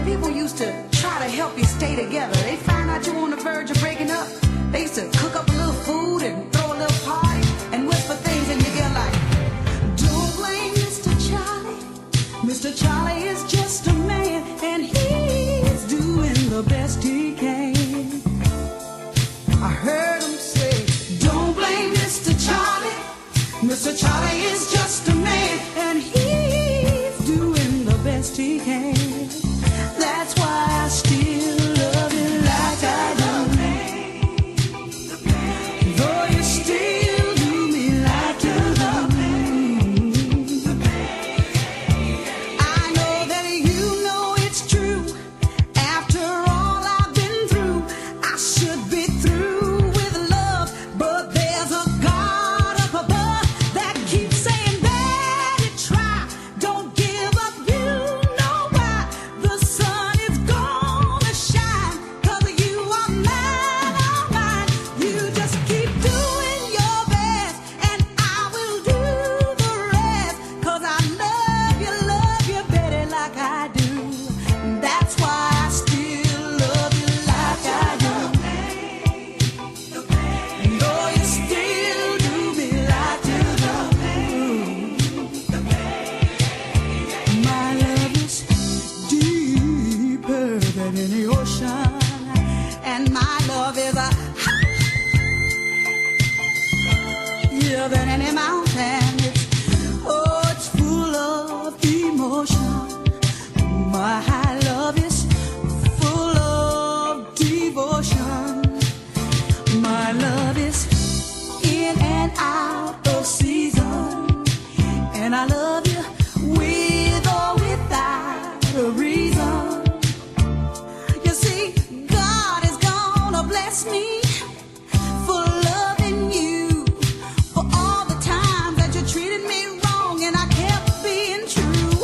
people used to try to help you stay together. They find out you're on the verge of breaking up. They used to cook up a little food and throw a little party and whisper things in your ear like, don't blame Mr. Charlie. Mr. Charlie is just a man and he's doing the best he can. I heard him say, don't blame Mr. Charlie. Mr. Charlie is just a man and he's doing the best he can. That's why I still love you like I do. Though you still do me like you do. I know that you know it's true. After all I've been through, I should be through with love. But there's a God up above that keeps saying, "Betty, try. Don't give up. You know why. The sun is gonna shine. 'Cause you are mine, oh mine. You just keep doing your best, and I will do the rest. 'Cause I love you, Betty, like I do. That's why I still love you like I do. Though you still do me like you do. My love is deeper than any ocean, and my love is higher than any mountain. It's full of emotion. My love is full of devotion. My love is in and out of season, and I love you with or without a reason. You see, God is gonna bless me for loving you, for all the times that you treated me wrong and I kept being true.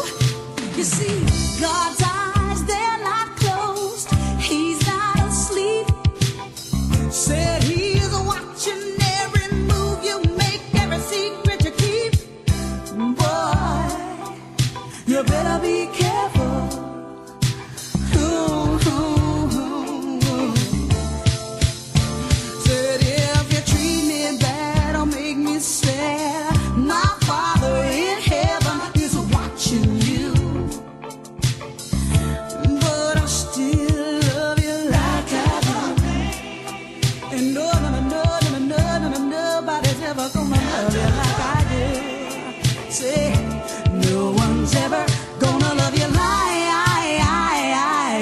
You see, God's eyes, they're not closed. He's not asleep. Said he is watching every move you make, every secret you keep. Boy, you better be careful. Ooh, ooh, ooh. Said if you treat me bad or make me sad, my Father in heaven is watching you. But I still love you like I do. And nobody's ever gonna love you like I do. Say, no one's ever gonna love you like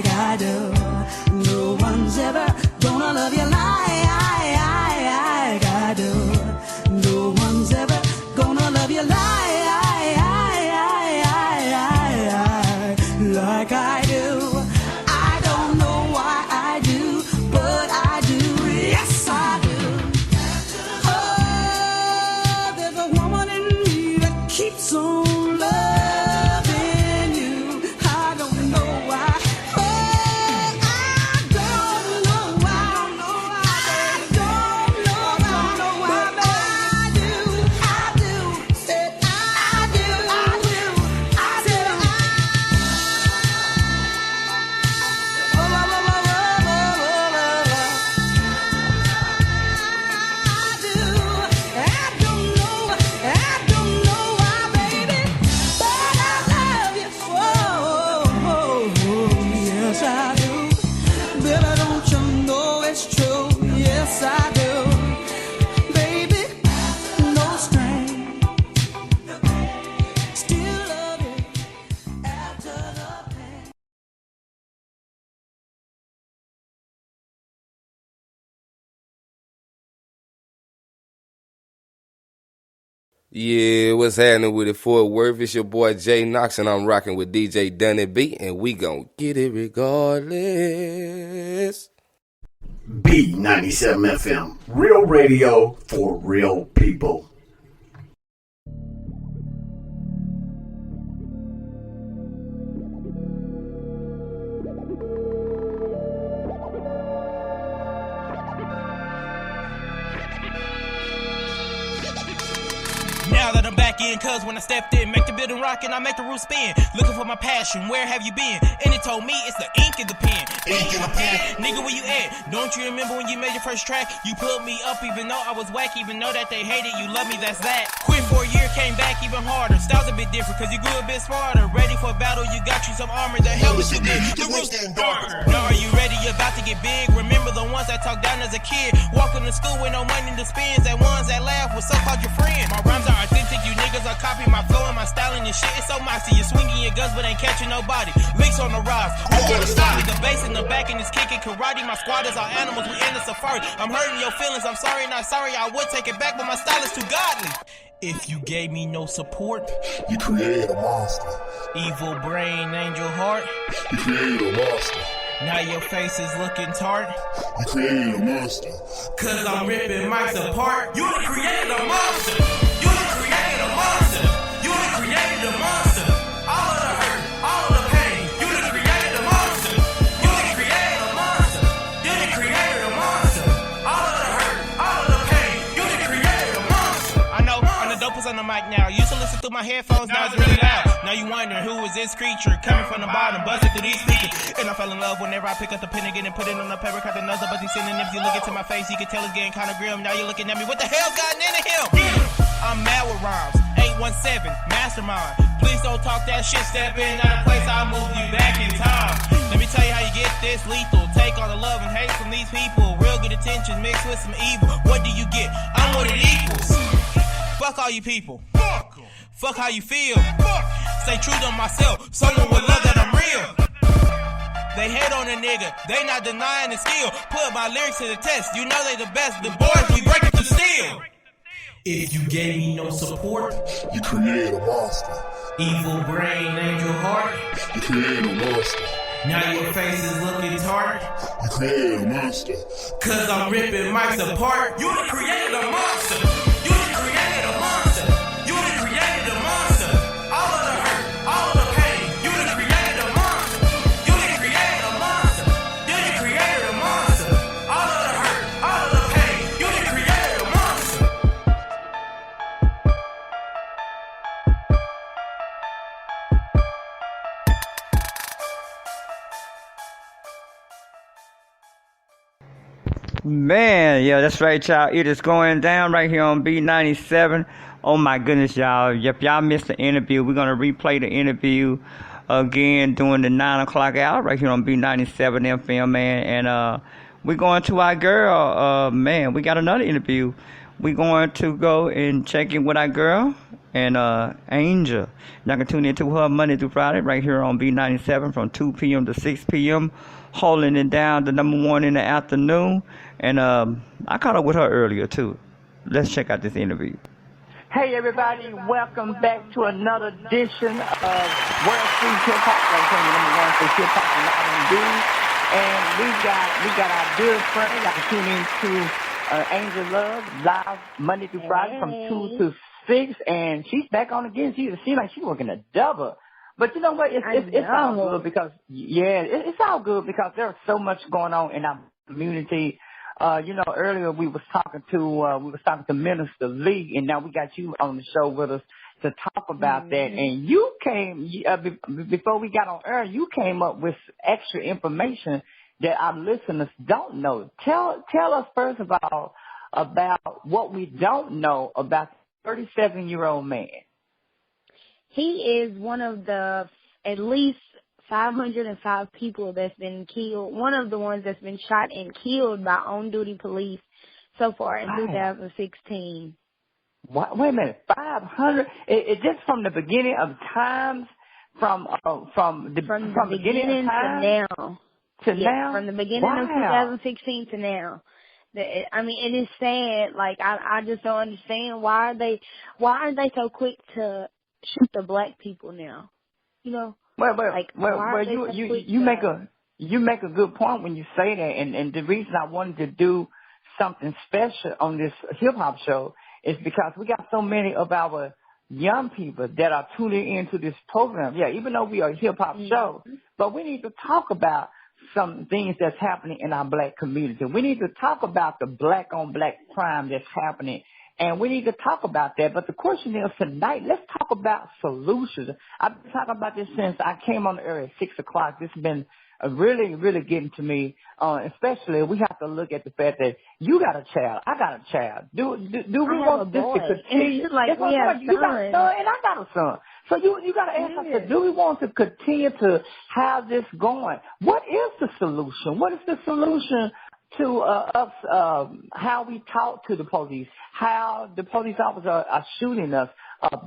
I do. No one's ever gonna love you like I do. No one's ever gonna love you like I do. I don't know why I do, but I do. Yes, I do. Oh, there's a woman in me that keeps on loving you. I don't know why. Oh, I don't know why. I don't know why, but I do. Said I do. I said I. Yeah, what's happening with it, Fort Worth? It's your boy Jay Knox, and I'm rocking with DJ Dunny B, and we gon' get it regardless. B97 FM, real radio for real people. Now that I'm back skin, cuz when I stepped in, make the building rock and I make the roof spin. Looking for my passion, where have you been? And it told me it's the ink in the pen. Ink in the pen. Nigga, where you at? Don't you remember when you made your first track? You put me up even though I was whack, even though that they hated you, love me, that's that. Quit for a year, came back even harder. Style's a bit different, cause you grew a bit smarter. Ready for a battle, you got you some armor. The hell is you did? The roof's getting darker. Now are you ready? You're about to get big. Remember the ones that talked down as a kid. Walking to school with no money to spend. That ones that laugh was so-called your friend. My rhymes are authentic, you niggas are copying my flow and my style and your shit is so moxie. You're swinging your guns but ain't catching nobody. Leaks on the rise. Who gonna stop me? The bass in the back and it's kicking karate. My squad is all animals, we in the safari. I'm hurting your feelings, I'm sorry, not sorry. I would take it back, but my style is too godly. If you gave me no support, you created a monster. Evil brain, angel heart, you created a monster. Now your face is looking tart. You created a monster. Cause I'm ripping mics apart. You done created a monster. You done created a monster. You done created a monster. All of the hurt, all of the pain. You done created a monster. You done created a monster. You done created a monster. All of the hurt, all of the pain. You done created a monster. I know, I'm the dopest on the mic now. Used to listen through my headphones, now it's really loud. Now you wondering who is this creature coming from the bottom, busting through these speakers. And I fell in love whenever I pick up the pen again and put it on the paper, cut the nose up, but these synonyms. You look into my face, you can tell it's getting kinda grim. Now you're looking at me, what the hell's gotten into him? I'm mad with rhymes, 817, mastermind. Please don't talk that shit, step in out of place, I'll move you back in time. Let me tell you how you get this lethal. Take all the love and hate from these people. Real good attention mixed with some evil. What do you get? I'm what it equals. Fuck all you people. Fuck how you feel. Stay true to myself. Someone would love that I'm real. They hate on a nigga. They not denying the skill. Put my lyrics to the test. You know they the best. The boys, we break it to steel. If you gave me no support, you created a monster. Evil brain, angel heart, you created a monster. Now your face is looking tart. You created a monster. Cause I'm ripping mics apart. You done created a monster. You done created a monster. You done created a monster. All of the hurt, all of the pain. You done created a monster. You done created a monster. You done created a monster. All of the hurt, all of the pain. You done created a monster. Man, yeah, that's right, y'all. It is going down right here on B97. Oh, my goodness, y'all. If y'all missed the interview, we're going to replay the interview again during the 9 o'clock hour right here on B97 FM, man. And we're going to our girl. Man, we got another interview. We're going to go and check in with our girl and Angel. Y'all can tune into her Monday through Friday right here on B97 from 2 p.m. to 6 p.m., holding it down the number one in the afternoon. And I caught up with her earlier, too. Let's check out this interview. Hey, everybody. Welcome back to another edition of World Street Hip Hop. Number one for hip hop and R&B. And we got our good friend. Y'all can tune into Angel Love live Monday through Friday from 2 to 6. And she's back on again. She seems like she's working a double. But you know what? It's all good because, it's all good because there's so much going on in our community. Earlier we was talking to Minister Lee, and now we got you on the show with us to talk about that. And you came before we got on air. You came up with extra information that our listeners don't know. Tell us first of all about what we don't know about the 37-year-old man. He is one of the at least 505 people that's been killed, one of the ones that's been shot and killed by on-duty police so far in 2016. What? Wait a minute, 500? It just from the beginning of times, from the beginning of time to now. Now? From the beginning of 2016 to now. It is sad. Like, I just don't understand why are they so quick to shoot the black people now? You know? You make a good point when you say that, and the reason I wanted to do something special on this hip hop show is because we got so many of our young people that are tuning into this program. Yeah, even though we are a hip hop show, but we need to talk about some things that's happening in our black community. We need to talk about the black on black crime that's happening And we need to talk about that. But the question is tonight, let's talk about solutions. I've been talking about this since I came on the air at 6 o'clock. This has been really, really getting to me. Especially we have to look at the fact that you got a child, I got a child. Do we want this to continue? Like we have you got a son and I got a son. So you got to ask us, do we want to continue to have this going? What is the solution? What is the solution to us, how we talk to the police, how the police officers are shooting us,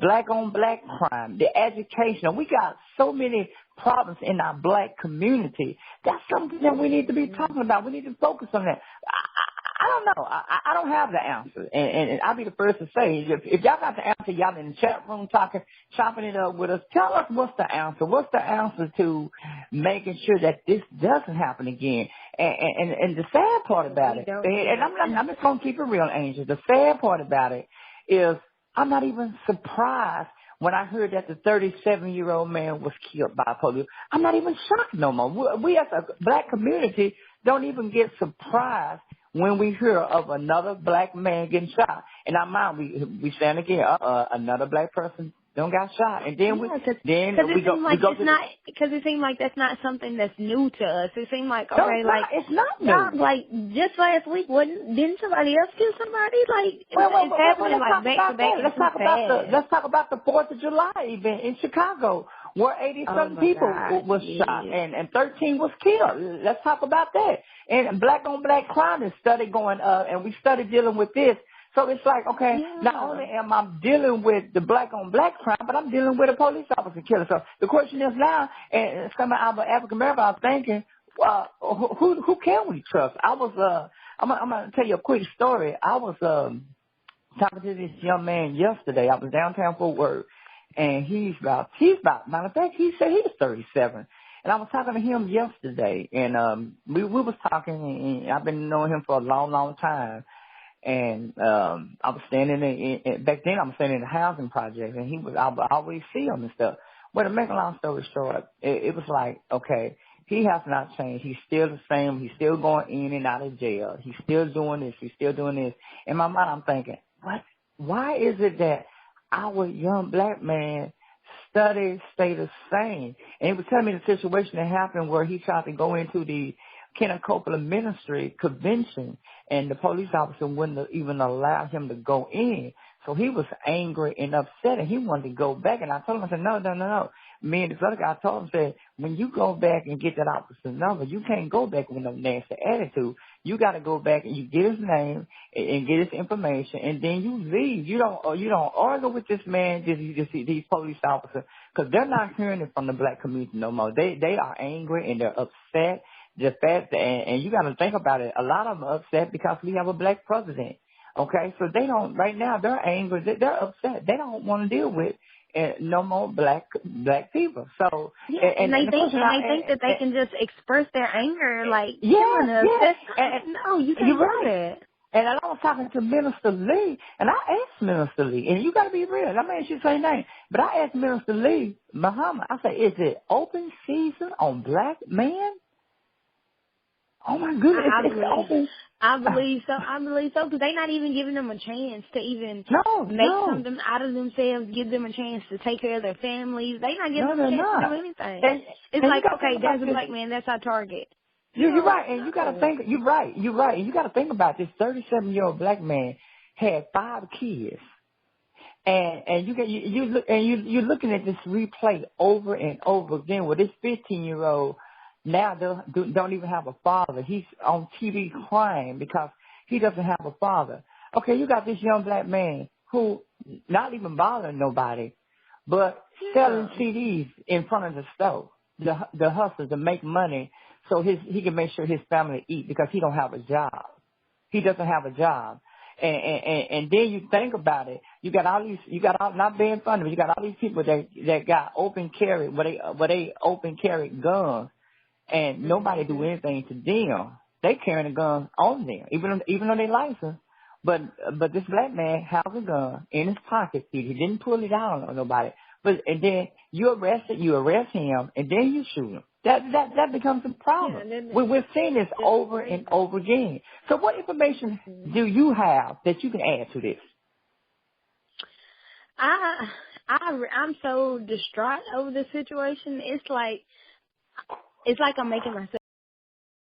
black on black crime, the education. We got so many problems in our black community. That's something that we need to be talking about. We need to focus on that. I don't know. I don't have the answer. And I'll be the first to say, if y'all got the answer, y'all in the chat room chopping it up with us, tell us what's the answer. What's the answer to making sure that this doesn't happen again? And the sad part about it, and I'm just going to keep it real, Angel. The sad part about it is I'm not even surprised when I heard that the 37-year-old man was killed by police. I'm not even shocked no more. We as a black community don't even get surprised when we hear of another black man getting shot. In our mind, we stand again, another black person don't got shot. And then because it seemed like that's not something that's new to us. It seemed like, okay, it's not new. Like, just last week, didn't somebody else kill somebody? Like, it's happening like back to back. Let's talk about the 4th of July event in Chicago, where 80-something people was shot and 13 was killed. Let's talk about that. And black on black crime is study going up, and we started dealing with this. So it's like, okay, not only am I dealing with the black on black crime, but I'm dealing with a police officer killer. So the question is now, and some of our African Americans are thinking, who can we trust? I'm gonna tell you a quick story. I was talking to this young man yesterday. I was downtown Fort Worth, and he's about matter of fact, he said he was 37. And I was talking to him yesterday, and we was talking, and I've been knowing him for a long, long time. And I was standing back then I was standing in the housing project, and I would always see him and stuff. Well, to make a long story short, it was like, okay, he has not changed. He's still the same. He's still going in and out of jail. He's still doing this. He's still doing this. In my mind, I'm thinking, what? Why is it that our young black man studies stay the same? And he was telling me the situation that happened where he tried to go into the Kenneth Copeland Ministry convention, and the police officer wouldn't even allow him to go in. So he was angry and upset, and he wanted to go back. And I told him, I said, no. Me and this other guy told him, said, when you go back and get that officer's number, you can't go back with no nasty attitude. You got to go back and you get his name and get his information, and then you leave. You don't argue with this man, these police officers, because they're not hearing it from the black community no more. They are angry and they're upset. The fact that, and you got to think about it, a lot of them are upset because we have a black president. Okay, so they don't, right now they're angry, they're upset. They don't want to deal with no more black people. So, and they think that they can just express their anger like killing us. No, you can't do that. And I was talking to Minister Lee, and I asked Minister Lee, and you got to be real. I mean, she say name, but I asked Minister Lee Muhammad. I said, is it open season on black men? Oh my goodness! I believe so. Because they're not even giving them a chance to even make something out of themselves, give them a chance to take care of their families. They're not giving them a chance to do anything. It's like, okay, there's a black man, that's our target. You're right, and you got to think. You're right, and you got to think about this. 37-year-old black man had 5 kids, and you're looking at this replay over and over again with this 15-year-old. Now don't even have a father. He's on TV crying because he doesn't have a father. Okay, you got this young black man who not even bothering nobody, but selling CDs in front of the stove, the hustle to make money so he can make sure his family eat because he don't have a job. He doesn't have a job. And then you think about it, you got all not being funny, but you got all these people that got open carry, where they open carry guns. And nobody do anything to them. They carrying a gun on them, even though they licensed. But this black man has a gun in his pocket. He didn't pull it out on nobody. And then you arrest him, and then you shoot him. That becomes a problem. We're seeing this over and over again. So what information do you have that you can add to this? I'm so distraught over the situation. It's like I'm making myself